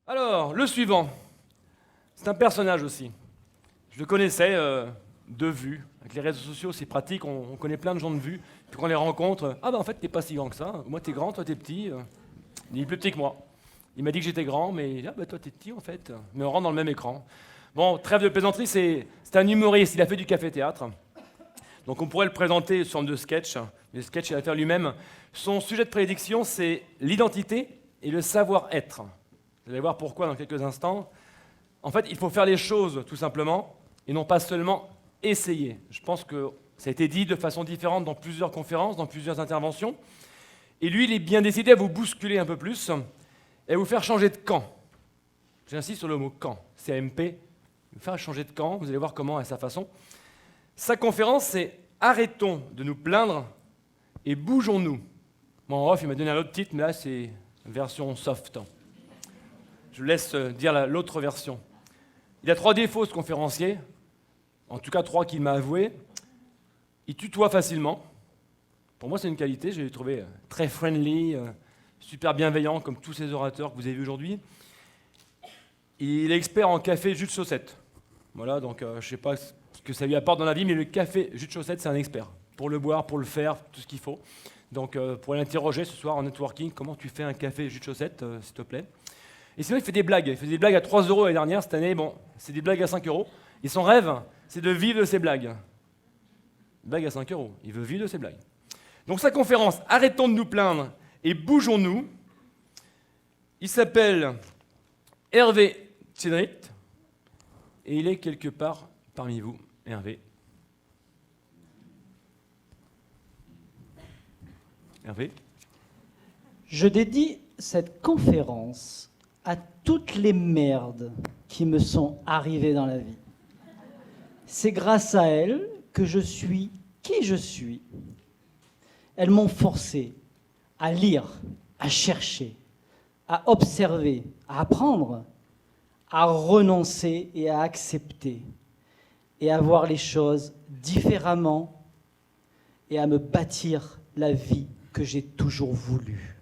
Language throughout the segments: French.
Alors, le suivant, c'est un personnage aussi. Je le connaissais de vue. Avec les réseaux sociaux, c'est pratique, on connaît plein de gens de vue. Puis quand on les rencontre, ah ben en fait, t'es pas si grand que ça. Moi, t'es grand, toi, t'es petit. Il est plus petit que moi. Il m'a dit que j'étais grand, mais ah ben toi, t'es petit en fait. Mais on rentre dans le même écran. Bon, trêve de plaisanterie, c'est un humoriste, il a fait du café-théâtre. Donc on pourrait le présenter sous forme de sketch. Le sketch, il va faire lui-même. Son sujet de prédiction, c'est l'identité et le savoir-être. Vous allez voir pourquoi dans quelques instants. En fait, il faut faire les choses tout simplement, et non pas seulement essayer. Je pense que ça a été dit de façon différente dans plusieurs conférences, dans plusieurs interventions. Et lui, il est bien décidé à vous bousculer un peu plus et à vous faire changer de camp. J'insiste sur le mot camp, CMP. Vous faire changer de camp, vous allez voir comment à sa façon. Sa conférence, c'est « Arrêtons de nous plaindre et bougeons-nous ». Bon, en off, il m'a donné un autre titre, mais là, c'est version soft. Je vous laisse dire l'autre version. Il a 3 défauts, ce conférencier. En tout cas, 3 qu'il m'a avoués. Il tutoie facilement. Pour moi, c'est une qualité. Je l'ai trouvé très friendly, super bienveillant, comme tous ces orateurs que vous avez vus aujourd'hui. Il est expert en café jus de chaussette. Voilà, donc je ne sais pas ce que ça lui apporte dans la vie, mais le café jus de chaussette, c'est un expert. Pour le boire, pour le faire, tout ce qu'il faut. Donc, pour l'interroger ce soir en networking, comment tu fais un café jus de chaussette, s'il te plaît. Et sinon, il fait des blagues. Il fait des blagues à 3 € l'année dernière. Cette année, bon, c'est des blagues à 5 €. Et son rêve, c'est de vivre de ses blagues. Blagues à 5 €. Il veut vivre de ses blagues. Donc, sa conférence, Arrêtons de nous plaindre et bougeons-nous. Il s'appelle Hervé Tchédrit. Et il est quelque part parmi vous, Hervé. Hervé. Je dédie cette conférence à toutes les merdes qui me sont arrivées dans la vie. C'est grâce à elles que je suis qui je suis. Elles m'ont forcé à lire, à chercher, à observer, à apprendre, à renoncer et à accepter, et à voir les choses différemment, et à me bâtir la vie que j'ai toujours voulu.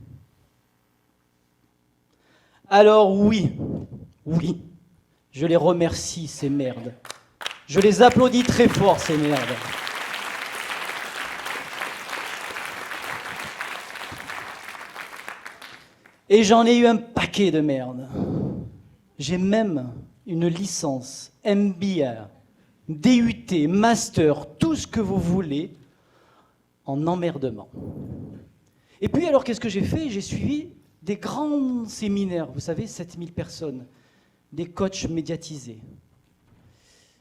Alors oui, je les remercie, ces merdes. Je les applaudis très fort, ces merdes. Et j'en ai eu un paquet de merdes. J'ai même une licence, MBA, DUT, master, tout ce que vous voulez, en emmerdement. Et puis alors, qu'est-ce que j'ai fait? J'ai suivi des grands séminaires, vous savez, 7000 personnes, des coachs médiatisés.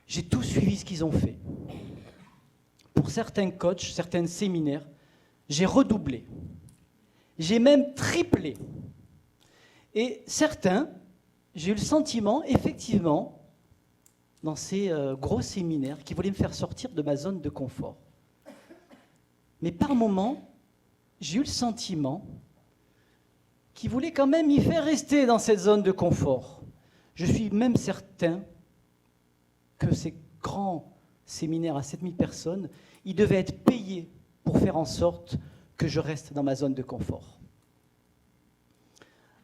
J'ai tout suivi ce qu'ils ont fait. Pour certains coachs, certains séminaires, j'ai redoublé. J'ai même triplé. Et certains, j'ai eu le sentiment, effectivement, dans ces gros séminaires, qui voulaient me faire sortir de ma zone de confort. Mais par moments, j'ai eu le sentiment qui voulait quand même y faire rester dans cette zone de confort. Je suis même certain que ces grands séminaires à 7000 personnes, ils devaient être payés pour faire en sorte que je reste dans ma zone de confort.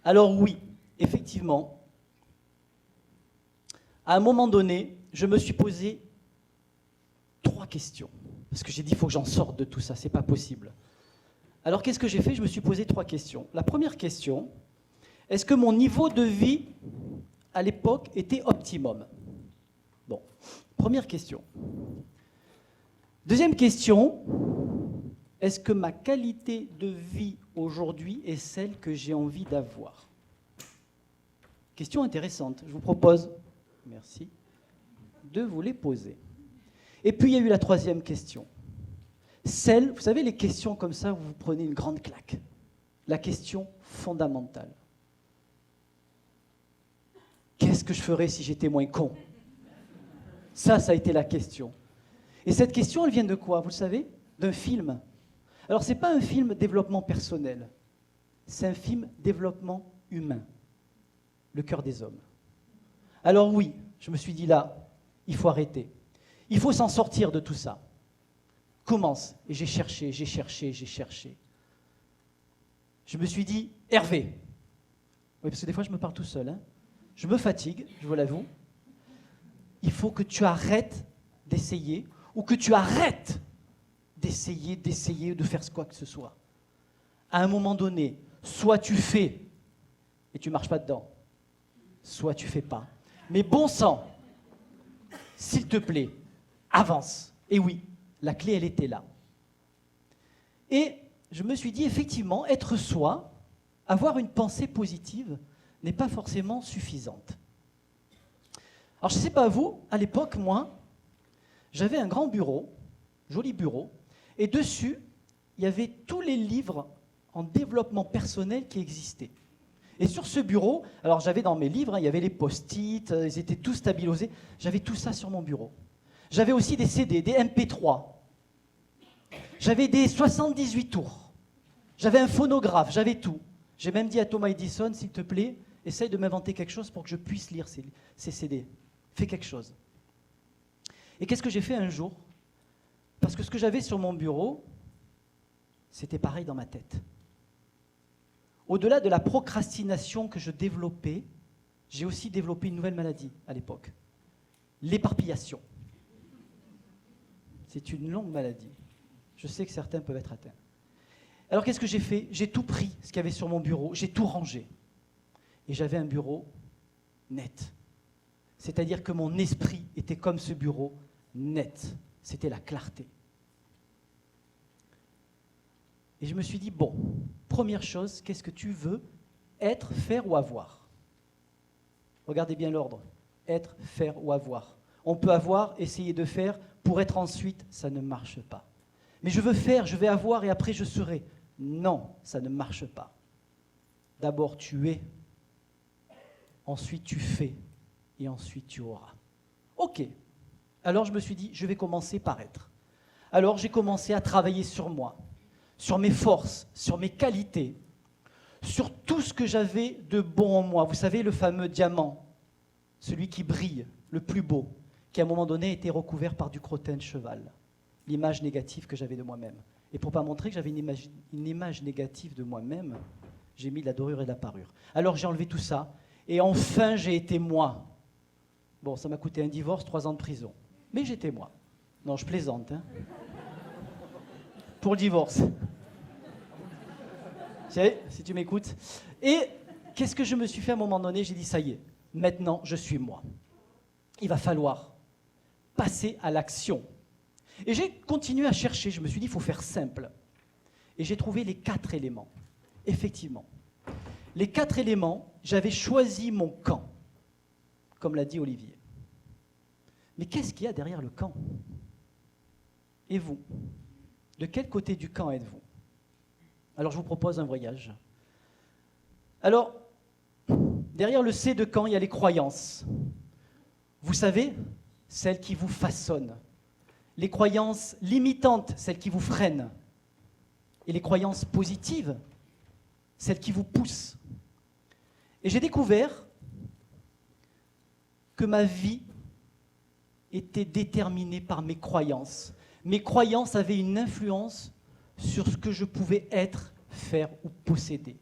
Alors oui, effectivement, à un moment donné, je me suis posé 3 questions. Parce que j'ai dit, il faut que j'en sorte de tout ça, c'est pas possible. Alors, qu'est-ce que j'ai fait? Je me suis posé 3 questions. La première question, est-ce que mon niveau de vie, à l'époque, était optimum? Bon, première question. Deuxième question, est-ce que ma qualité de vie aujourd'hui est celle que j'ai envie d'avoir? Question intéressante. Je vous propose, merci, de vous les poser. Et puis, il y a eu la 3e question. Celle, vous savez, les questions comme ça, où vous prenez une grande claque. La question fondamentale. Qu'est-ce que je ferais si j'étais moins con? Ça a été la question. Et cette question, elle vient de quoi? Vous le savez? D'un film. Alors, ce n'est pas un film développement personnel. C'est un film développement humain. Le cœur des hommes. Alors oui, je me suis dit là, il faut arrêter. Il faut s'en sortir de tout ça. Commence. Et j'ai cherché. Je me suis dit, Hervé. Oui, parce que des fois, je me parle tout seul. Hein. je me fatigue, je vous l'avoue. Il faut que tu arrêtes d'essayer, ou que tu arrêtes d'essayer de faire quoi que ce soit. À un moment donné, soit tu fais et tu ne marches pas dedans, soit tu fais pas. Mais bon sang, s'il te plaît, avance. Et oui, la clé, elle était là. Et je me suis dit, effectivement, être soi, avoir une pensée positive, n'est pas forcément suffisante. Alors, je ne sais pas vous, à l'époque, moi, j'avais un grand bureau, joli bureau, et dessus, il y avait tous les livres en développement personnel qui existaient. Et sur ce bureau, alors j'avais dans mes livres, il y avait les post-it, ils étaient tous stabilisés, j'avais tout ça sur mon bureau. J'avais aussi des CD, des MP3, j'avais des 78 tours, j'avais un phonographe, j'avais tout. J'ai même dit à Thomas Edison, s'il te plaît, essaye de m'inventer quelque chose pour que je puisse lire ces CD. Fais quelque chose. Et qu'est-ce que j'ai fait un jour? Parce que ce que j'avais sur mon bureau, c'était pareil dans ma tête. Au-delà de la procrastination que je développais, j'ai aussi développé une nouvelle maladie à l'époque. L'éparpillation. C'est une longue maladie. Je sais que certains peuvent être atteints. Alors qu'est-ce que j'ai fait? J'ai tout pris, ce qu'il y avait sur mon bureau, j'ai tout rangé. Et j'avais un bureau net. C'est-à-dire que mon esprit était comme ce bureau, net. C'était la clarté. Et je me suis dit, bon, première chose, qu'est-ce que tu veux être, faire ou avoir? Regardez bien l'ordre. Être, faire ou avoir. On peut avoir, essayer de faire, pour être ensuite, ça ne marche pas. Mais je veux faire, je vais avoir et après je serai. Non, ça ne marche pas. D'abord tu es, ensuite tu fais, et ensuite tu auras. Ok. Alors je me suis dit, je vais commencer par être. Alors j'ai commencé à travailler sur moi, sur mes forces, sur mes qualités, sur tout ce que j'avais de bon en moi. Vous savez, le fameux diamant, celui qui brille, le plus beau, qui à un moment donné était recouvert par du crottin de cheval. L'image négative que j'avais de moi-même. Et pour ne pas montrer que j'avais une image négative de moi-même, j'ai mis de la dorure et de la parure. Alors j'ai enlevé tout ça, et enfin j'ai été moi. Bon, ça m'a coûté un divorce, 3 ans de prison. Mais j'étais moi. Non, je plaisante, hein. Pour le divorce. Si tu m'écoutes. Et qu'est-ce que je me suis fait à un moment donné? J'ai dit, ça y est, maintenant je suis moi. Il va falloir passer à l'action. Et j'ai continué à chercher, je me suis dit, il faut faire simple. Et j'ai trouvé les 4 éléments. Effectivement. Les 4 éléments, j'avais choisi mon camp, comme l'a dit Olivier. Mais qu'est-ce qu'il y a derrière le camp? Et vous? De quel côté du camp êtes-vous? Alors je vous propose un voyage. Alors, derrière le C de camp, il y a les croyances. Vous savez, celles qui vous façonnent. Les croyances limitantes, celles qui vous freinent. Et les croyances positives, celles qui vous poussent. Et j'ai découvert que ma vie était déterminée par mes croyances. Mes croyances avaient une influence sur ce que je pouvais être, faire ou posséder.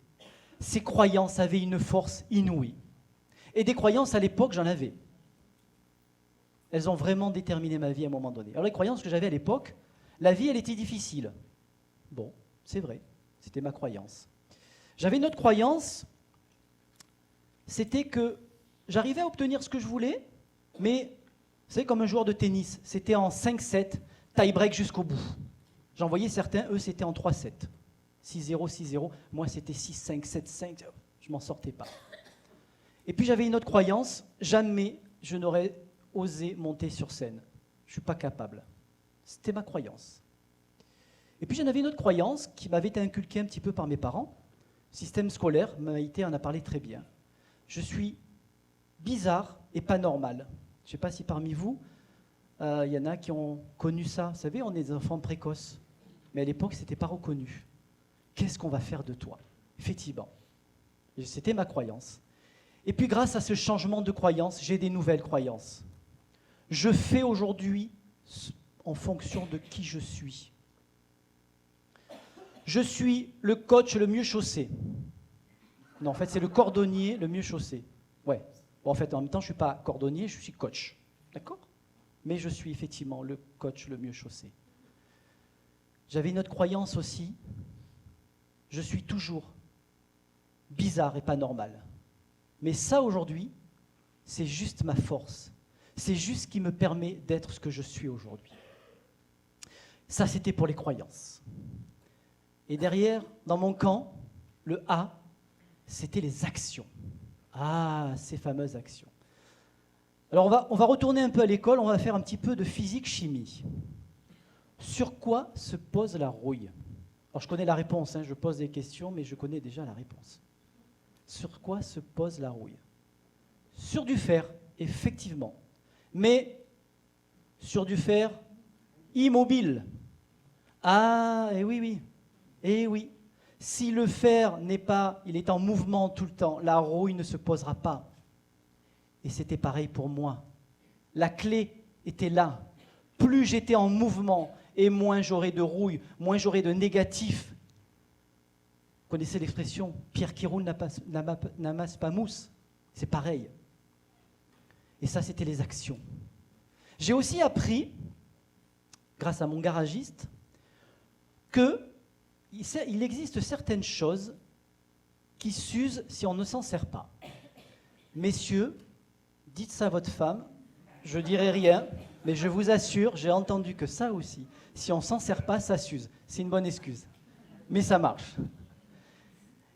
Ces croyances avaient une force inouïe. Et des croyances, à l'époque, j'en avais. Elles ont vraiment déterminé ma vie à un moment donné. Alors les croyances que j'avais à l'époque, la vie, elle était difficile. Bon, c'est vrai, c'était ma croyance. J'avais une autre croyance, c'était que j'arrivais à obtenir ce que je voulais, mais, vous savez, comme un joueur de tennis, c'était en 5-7, tie-break jusqu'au bout. J'en voyais certains, eux, c'était en 3-7. 6-0, 6-0. Moi, c'était 6-5, 7-5. Je m'en sortais pas. Et puis, j'avais une autre croyance. Jamais je n'aurais osé monter sur scène. Je ne suis pas capable. C'était ma croyance. Et puis, j'en avais une autre croyance qui m'avait été inculquée un petit peu par mes parents. Système scolaire, Maïté en a parlé très bien. Je suis bizarre et pas normal. Je ne sais pas si parmi vous, il y en a qui ont connu ça. Vous savez, on est des enfants précoces. Mais à l'époque, ce n'était pas reconnu. Qu'est-ce qu'on va faire de toi? Effectivement. C'était ma croyance. Et puis, grâce à ce changement de croyance, j'ai des nouvelles croyances. Je fais aujourd'hui en fonction de qui je suis. Je suis le coach le mieux chaussé. Non, en fait, c'est le cordonnier le mieux chaussé. Ouais, Bon, en fait, en même temps, je ne suis pas cordonnier, je suis coach. D'accord? Mais je suis effectivement le coach le mieux chaussé. J'avais une autre croyance aussi. Je suis toujours bizarre et pas normal. Mais ça, aujourd'hui, c'est juste ma force. C'est juste ce qui me permet d'être ce que je suis aujourd'hui. Ça, c'était pour les croyances. Et derrière, dans mon camp, le A, c'était les actions. Ah, ces fameuses actions. Alors, on va retourner un peu à l'école, on va faire un petit peu de physique-chimie. Sur quoi se pose la rouille? Alors, je connais la réponse, hein, je pose des questions, mais je connais déjà la réponse. Sur quoi se pose la rouille? Sur du fer, effectivement. Mais sur du fer immobile. Ah, et oui, oui. Et oui. Si le fer n'est pas, il est en mouvement tout le temps, la rouille ne se posera pas. Et c'était pareil pour moi. La clé était là. Plus j'étais en mouvement, et moins j'aurais de rouille, moins j'aurais de négatif. Vous connaissez l'expression « pierre qui roule n'amasse pas mousse ». C'est pareil. Et ça, c'était les actions. J'ai aussi appris, grâce à mon garagiste, qu'il existe certaines choses qui s'usent si on ne s'en sert pas. Messieurs, dites ça à votre femme, je ne dirai rien, mais je vous assure, j'ai entendu que ça aussi, si on ne s'en sert pas, ça s'use. C'est une bonne excuse. Mais ça marche.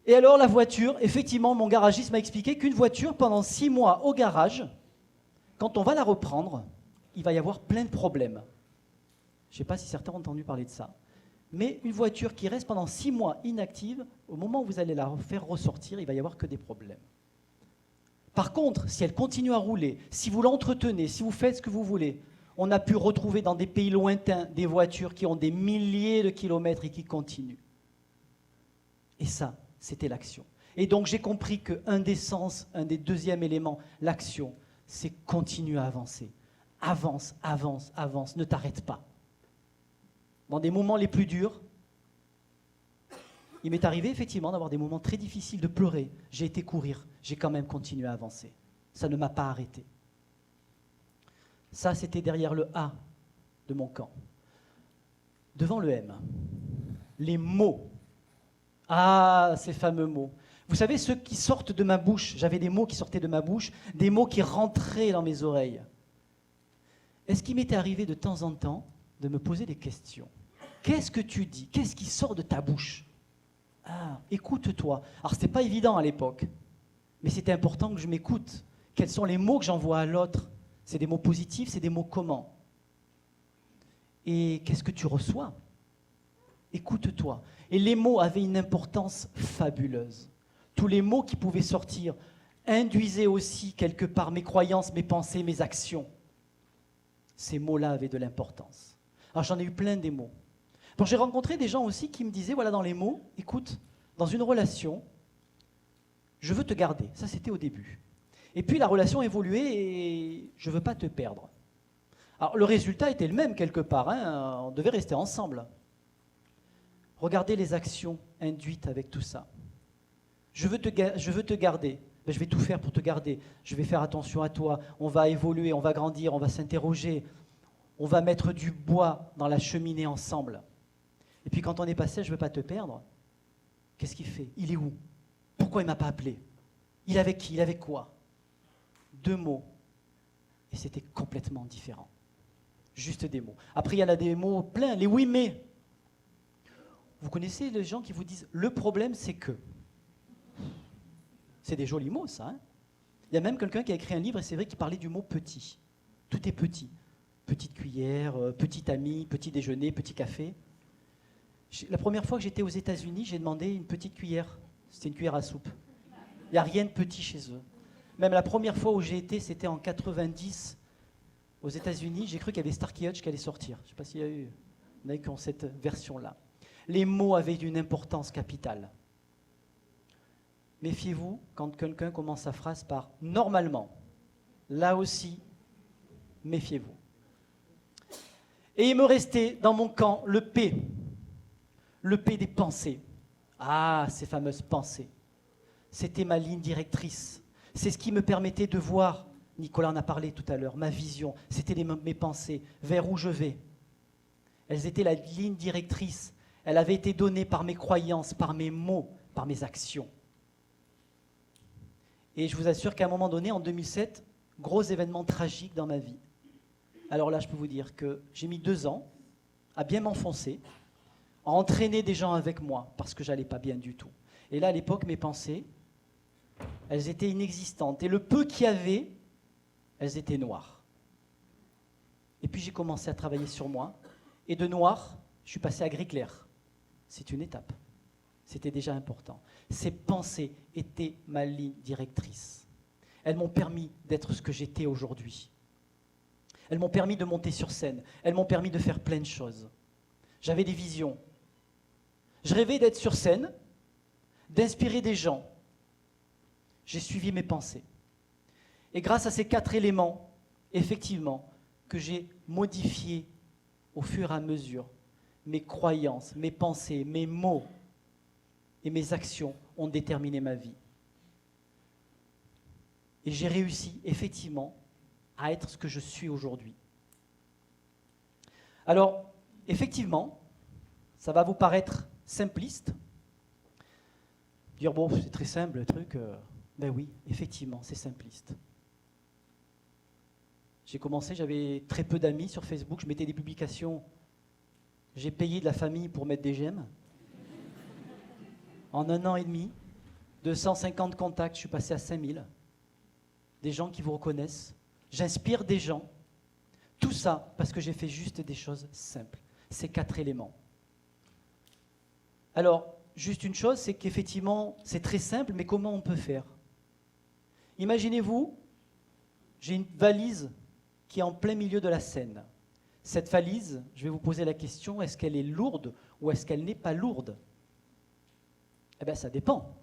Et alors la voiture, effectivement, mon garagiste m'a expliqué qu'une voiture, pendant 6 mois au garage, quand on va la reprendre, il va y avoir plein de problèmes. Je ne sais pas si certains ont entendu parler de ça. Mais une voiture qui reste pendant 6 mois inactive, au moment où vous allez la faire ressortir, il va y avoir que des problèmes. Par contre, si elle continue à rouler, si vous l'entretenez, si vous faites ce que vous voulez, on a pu retrouver dans des pays lointains des voitures qui ont des milliers de kilomètres et qui continuent. Et ça, c'était l'action. Et donc j'ai compris qu'un des sens, un des deuxièmes éléments, l'action, c'est continuer à avancer. Avance, avance, avance, ne t'arrête pas. Dans des moments les plus durs, il m'est arrivé effectivement d'avoir des moments très difficiles, de pleurer. J'ai été courir, j'ai quand même continué à avancer. Ça ne m'a pas arrêté. Ça, c'était derrière le A de mon camp. Devant le M, les mots. Ah, ces fameux mots. Vous savez, ceux qui sortent de ma bouche, j'avais des mots qui sortaient de ma bouche, des mots qui rentraient dans mes oreilles. Est-ce qu'il m'était arrivé de temps en temps de me poser des questions? Qu'est-ce que tu dis? Qu'est-ce qui sort de ta bouche? Ah, écoute-toi. Alors, ce n'était pas évident à l'époque, mais c'était important que je m'écoute. Quels sont les mots que j'envoie à l'autre? C'est des mots positifs, c'est des mots comment? Et qu'est-ce que tu reçois? Écoute-toi. Et les mots avaient une importance fabuleuse. Tous les mots qui pouvaient sortir induisaient aussi quelque part mes croyances, mes pensées, mes actions. Ces mots-là avaient de l'importance. Alors j'en ai eu plein des mots. Bon, j'ai rencontré des gens aussi qui me disaient, voilà, dans les mots, écoute, dans une relation, je veux te garder. Ça, c'était au début. Et puis la relation évoluait et je ne veux pas te perdre. Alors le résultat était le même quelque part, hein, on devait rester ensemble. Regardez les actions induites avec tout ça. Je veux te garder. Ben, je vais tout faire pour te garder. Je vais faire attention à toi. On va évoluer, on va grandir, on va s'interroger. On va mettre du bois dans la cheminée ensemble. Et puis quand on est passé, je ne veux pas te perdre. Qu'est-ce qu'il fait? Il est où? Pourquoi il ne m'a pas appelé? Il est avec qui? Il est avec quoi? 2 mots. Et c'était complètement différent. Juste des mots. Après, il y en a des mots pleins. Les oui mais. Vous connaissez les gens qui vous disent « le problème, c'est que ». C'est des jolis mots, ça. Hein, il y a même quelqu'un qui a écrit un livre, et c'est vrai qu'il parlait du mot « petit ». Tout est petit. Petite cuillère, petit ami, petit déjeuner, petit café. La première fois que j'étais aux États-Unis, j'ai demandé une petite cuillère. C'était une cuillère à soupe. Il n'y a rien de petit chez eux. Même la première fois où j'ai été, c'était en 90, aux États-Unis. J'ai cru qu'il y avait Starkey Hutch qui allait sortir. Je ne sais pas s'il y a eu... Il y en a qui ont cette version-là. Les mots avaient une importance capitale. Méfiez-vous quand quelqu'un commence sa phrase par « normalement ». Là aussi, méfiez-vous. Et il me restait dans mon camp le P. Le P des pensées. Ah, ces fameuses pensées. C'était ma ligne directrice. C'est ce qui me permettait de voir, Nicolas en a parlé tout à l'heure, ma vision, c'était mes pensées, vers où je vais. Elles étaient la ligne directrice. Elle avait été donnée par mes croyances, par mes mots, par mes actions. Et je vous assure qu'à un moment donné, en 2007, gros événement tragique dans ma vie. Alors là, je peux vous dire que j'ai mis 2 ans à bien m'enfoncer, à entraîner des gens avec moi, parce que j'allais pas bien du tout. Et là, à l'époque, mes pensées, elles étaient inexistantes. Et le peu qu'il y avait, elles étaient noires. Et puis j'ai commencé à travailler sur moi. Et de noir, je suis passé à gris clair. C'est une étape. C'était déjà important. Ces pensées étaient ma ligne directrice. Elles m'ont permis d'être ce que j'étais aujourd'hui. Elles m'ont permis de monter sur scène. Elles m'ont permis de faire plein de choses. J'avais des visions. Je rêvais d'être sur scène, d'inspirer des gens. J'ai suivi mes pensées. Et grâce à ces 4 éléments, effectivement, que j'ai modifiés au fur et à mesure, mes croyances, mes pensées, mes mots et mes actions ont déterminé ma vie. Et j'ai réussi, effectivement, à être ce que je suis aujourd'hui. Alors, effectivement, ça va vous paraître simpliste. Dire, bon, c'est très simple le truc. Ben oui, effectivement, c'est simpliste. J'ai commencé, j'avais très peu d'amis sur Facebook, je mettais des publications. J'ai payé de la famille pour mettre des j'aime. En 1 an et demi, de 150 contacts, je suis passé à 5000. Des gens qui vous reconnaissent. J'inspire des gens. Tout ça parce que j'ai fait juste des choses simples. Ces 4 éléments. Alors, juste une chose, c'est qu'effectivement, c'est très simple, mais comment on peut faire? Imaginez-vous, j'ai une valise qui est en plein milieu de la scène. Cette valise, je vais vous poser la question, est-ce qu'elle est lourde ou est-ce qu'elle n'est pas lourde? Eh bien, ça dépend.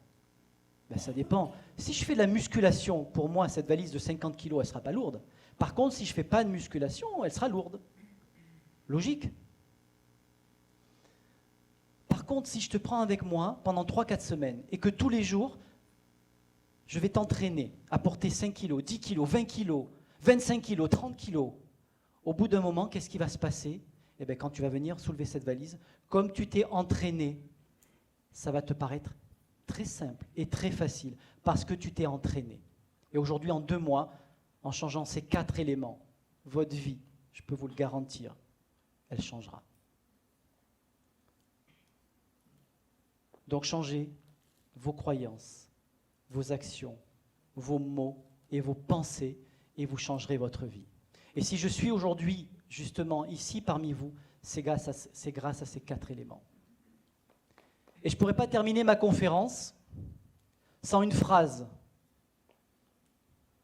Ça dépend. Si je fais de la musculation, pour moi, cette valise de 50 kg, elle ne sera pas lourde. Par contre, si je ne fais pas de musculation, elle sera lourde. Logique. Par contre, si je te prends avec moi pendant 3-4 semaines et que tous les jours, je vais t'entraîner à porter 5 kg, 10 kg, 20 kg, 25 kg, 30 kg, au bout d'un moment, qu'est-ce qui va se passer? Eh bien, quand tu vas venir soulever cette valise, comme tu t'es entraîné, ça va te paraître très simple et très facile parce que tu t'es entraîné. Et aujourd'hui, en 2 mois, en changeant ces 4 éléments, votre vie, je peux vous le garantir, elle changera. Donc changez vos croyances, vos actions, vos mots et vos pensées et vous changerez votre vie. Et si je suis aujourd'hui justement ici parmi vous, c'est grâce à ces 4 éléments. Et je ne pourrais pas terminer ma conférence sans une phrase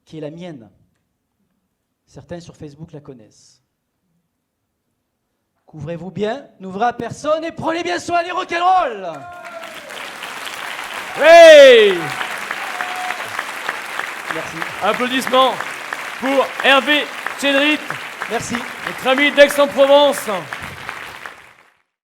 qui est la mienne. Certains sur Facebook la connaissent. Couvrez-vous bien, n'ouvrez à personne et prenez bien soin des rock'n'roll. Hey! Merci. Applaudissements pour Hervé Chédrit, Merci. notre ami d'Aix-en-Provence.